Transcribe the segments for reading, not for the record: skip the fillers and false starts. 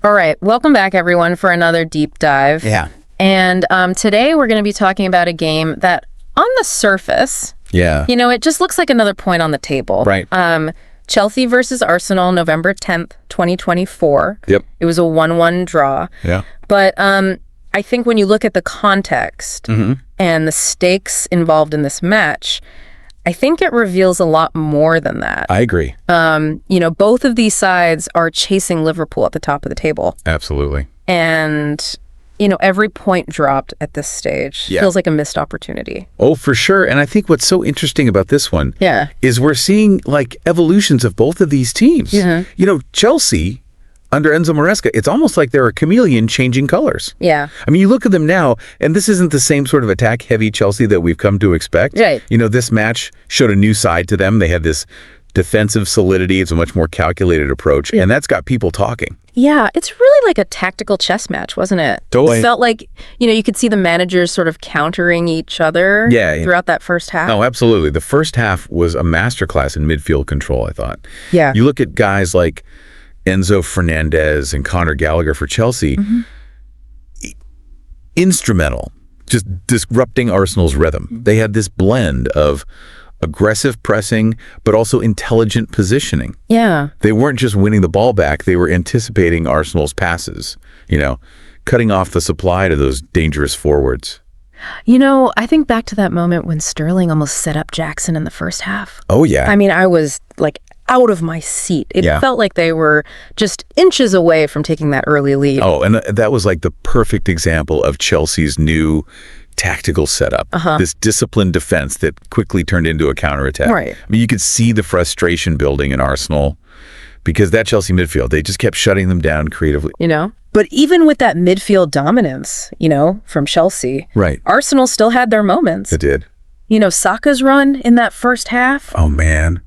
All right, welcome back, everyone, for another deep dive. Yeah. And today we're going to be talking about a game that, on the surface, it just looks like another point on the table. Right. Chelsea versus Arsenal, November 10th, 2024. Yep. It was a 1-1 draw. Yeah. But I think when you look at the context and the stakes involved in this match, I think it reveals a lot more than that. I agree. Both of these sides are chasing Liverpool at the top of the table. Absolutely. And, every point dropped at this stage feels like a missed opportunity. Oh, for sure. And I think what's so interesting about this one is we're seeing like evolutions of both of these teams. Chelsea, under Enzo Maresca, it's almost like they're a chameleon changing colors. Yeah. I mean, you look at them now, and this isn't the same sort of attack-heavy Chelsea that we've come to expect. Right. This match showed a new side to them. They had this defensive solidity. It's a much more calculated approach, and that's got people talking. Yeah, it's really like a tactical chess match, wasn't it? Totally. It felt like, you could see the managers sort of countering each other throughout that first half. Oh, absolutely. The first half was a masterclass in midfield control, I thought. Yeah. You look at guys like Enzo Fernandez and Conor Gallagher for Chelsea, instrumental, just disrupting Arsenal's rhythm. They had this blend of aggressive pressing, but also intelligent positioning. Yeah. They weren't just winning the ball back, they were anticipating Arsenal's passes, cutting off the supply to those dangerous forwards. I think back to that moment when Sterling almost set up Jackson in the first half. Oh, yeah. I mean, I was like out of my seat. It felt like they were just inches away from taking that early lead. Oh, and that was like the perfect example of Chelsea's new tactical setup, this disciplined defense that quickly turned into a counterattack. Right. I mean, you could see the frustration building in Arsenal because that Chelsea midfield, they just kept shutting them down creatively. But even with that midfield dominance, from Chelsea, right, Arsenal still had their moments. It did. Saka's run in that first half. Oh, man.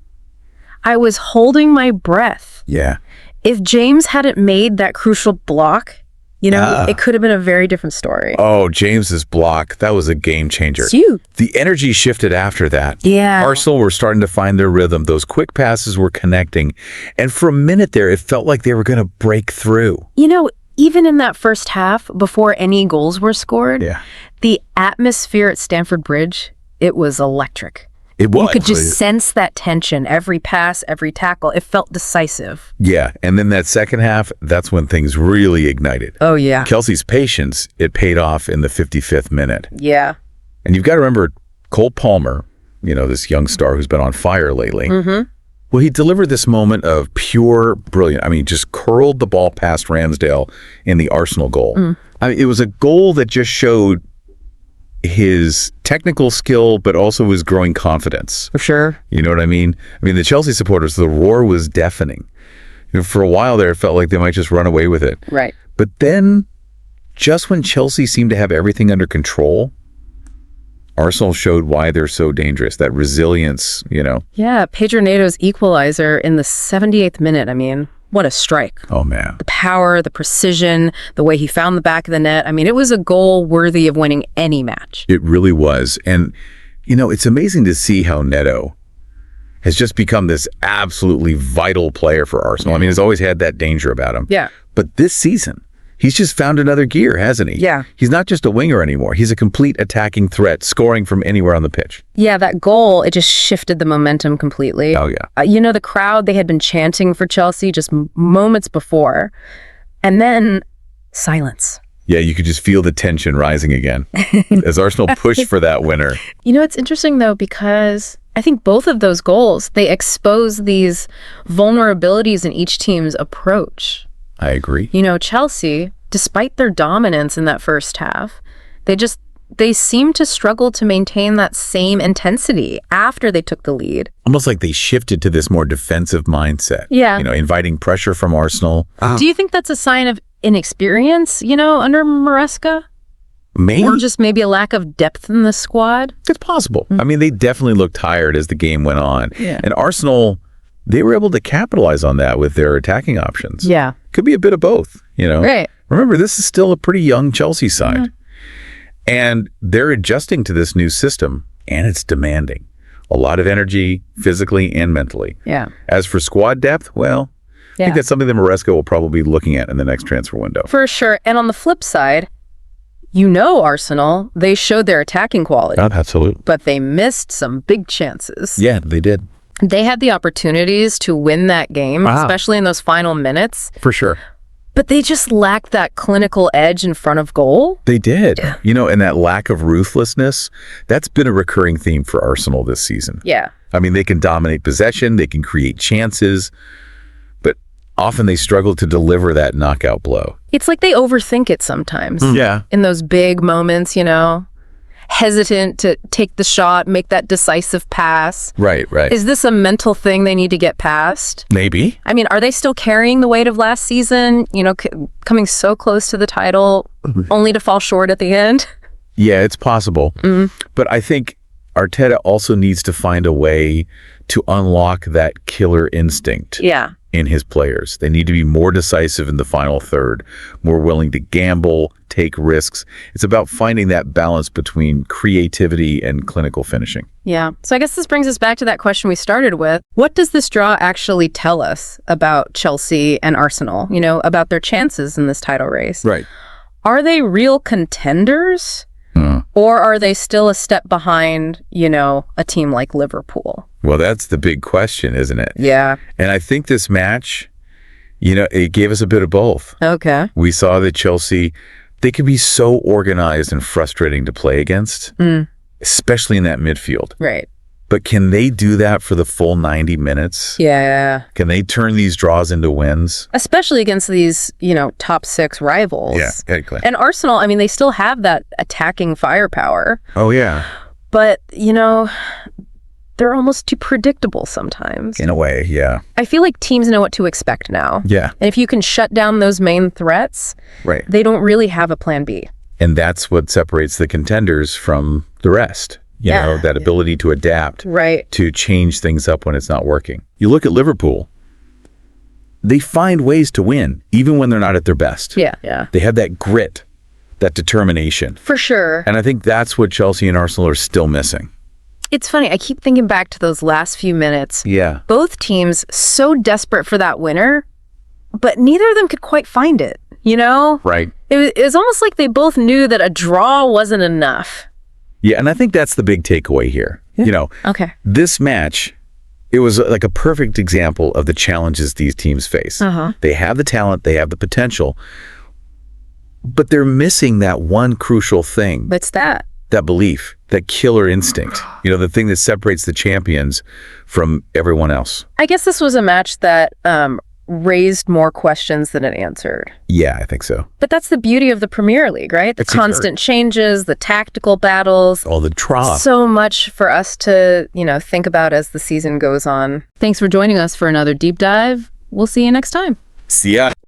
I was holding my breath. Yeah. If James hadn't made that crucial block, it could have been a very different story. Oh, James's block, that was a game changer. It's huge. The energy shifted after that. Yeah. Arsenal were starting to find their rhythm. Those quick passes were connecting. And for a minute there, it felt like they were going to break through. Even in that first half, before any goals were scored, the atmosphere at Stamford Bridge, it was electric. It was. You could just sense that tension. Every pass, every tackle, it felt decisive. Yeah, and then that second half, that's when things really ignited. Oh, yeah. Kelsey's patience, it paid off in the 55th minute. Yeah. And you've got to remember, Cole Palmer, this young star who's been on fire lately, well, he delivered this moment of pure brilliance. I mean, just curled the ball past Ramsdale in the Arsenal goal. I mean, it was a goal that just showed his technical skill, but also his growing confidence. For sure. You know what I mean? I mean, the Chelsea supporters, the roar was deafening. For a while there, it felt like they might just run away with it. Right. But then, just when Chelsea seemed to have everything under control, Arsenal showed why they're so dangerous, that resilience, Yeah, Pedro Neto's equalizer in the 78th minute. I mean, what a strike. Oh, man. The power, the precision, the way he found the back of the net. I mean, it was a goal worthy of winning any match. It really was. And, it's amazing to see how Neto has just become this absolutely vital player for Arsenal. I mean, he's always had that danger about him. Yeah. But this season, he's just found another gear, hasn't he? Yeah. He's not just a winger anymore. He's a complete attacking threat, scoring from anywhere on the pitch. Yeah, that goal, it just shifted the momentum completely. Oh, yeah. The crowd, they had been chanting for Chelsea just moments before. And then silence. Yeah, you could just feel the tension rising again as Arsenal pushed for that winner. It's interesting, though, because I think both of those goals, they expose these vulnerabilities in each team's approach. I agree. Chelsea, despite their dominance in that first half, they seemed to struggle to maintain that same intensity after they took the lead. Almost like they shifted to this more defensive mindset. Yeah. Inviting pressure from Arsenal. Do you think that's a sign of inexperience, under Maresca? Maybe. Or just maybe a lack of depth in the squad? It's possible. I mean, they definitely looked tired as the game went on. Yeah. And Arsenal, they were able to capitalize on that with their attacking options. Yeah. Could be a bit of both, Right. Remember, this is still a pretty young Chelsea side. And they're adjusting to this new system, and it's demanding a lot of energy, physically and mentally. Yeah. As for squad depth, well, I think that's something that Maresca will probably be looking at in the next transfer window. For sure. And on the flip side, Arsenal, they showed their attacking quality. Absolutely. But they missed some big chances. Yeah, they did. They had the opportunities to win that game, especially in those final minutes. For sure. But they just lacked that clinical edge in front of goal. They did. And that lack of ruthlessness, that's been a recurring theme for Arsenal this season. Yeah. I mean, they can dominate possession, they can create chances, but often they struggle to deliver that knockout blow. It's like they overthink it sometimes. Yeah. In those big moments, hesitant to take the shot, make that decisive pass. Right. Is this a mental thing they need to get past? Maybe. I mean, are they still carrying the weight of last season, coming so close to the title, only to fall short at the end? Yeah, it's possible. But I think Arteta also needs to find a way to unlock that killer instinct in his players. They need to be more decisive in the final third, more willing to gamble, take risks. It's about finding that balance between creativity and clinical finishing. Yeah. So I guess this brings us back to that question we started with. What does this draw actually tell us about Chelsea and Arsenal, about their chances in this title race? Right. Are they real contenders? Or are they still a step behind, a team like Liverpool? Well, that's the big question, isn't it? Yeah. And I think this match, it gave us a bit of both. Okay. We saw that Chelsea, they can be so organized and frustrating to play against, especially in that midfield. Right. But can they do that for the full 90 minutes? Yeah. Can they turn these draws into wins? Especially against these, top six rivals. Yeah, exactly. And Arsenal, I mean, they still have that attacking firepower. Oh, yeah. But, they're almost too predictable sometimes. In a way, yeah. I feel like teams know what to expect now. Yeah. And if you can shut down those main threats, right, they don't really have a plan B. And that's what separates the contenders from the rest. That ability to adapt, right, to change things up when it's not working. You look at Liverpool, they find ways to win, even when they're not at their best. Yeah. They have that grit, that determination. For sure. And I think that's what Chelsea and Arsenal are still missing. It's funny. I keep thinking back to those last few minutes. Yeah. Both teams so desperate for that winner, but neither of them could quite find it, Right. It was almost like they both knew that a draw wasn't enough. Yeah, and I think that's the big takeaway here. Okay. This match, it was like a perfect example of the challenges these teams face. They have the talent, they have the potential, but they're missing that one crucial thing. What's that? That belief, that killer instinct, the thing that separates the champions from everyone else. I guess this was a match that raised more questions than it answered. Yeah, I think so. But that's the beauty of the Premier League, right? The constant changes, the tactical battles. All the drama. So much for us to, think about as the season goes on. Thanks for joining us for another deep dive. We'll see you next time. See ya.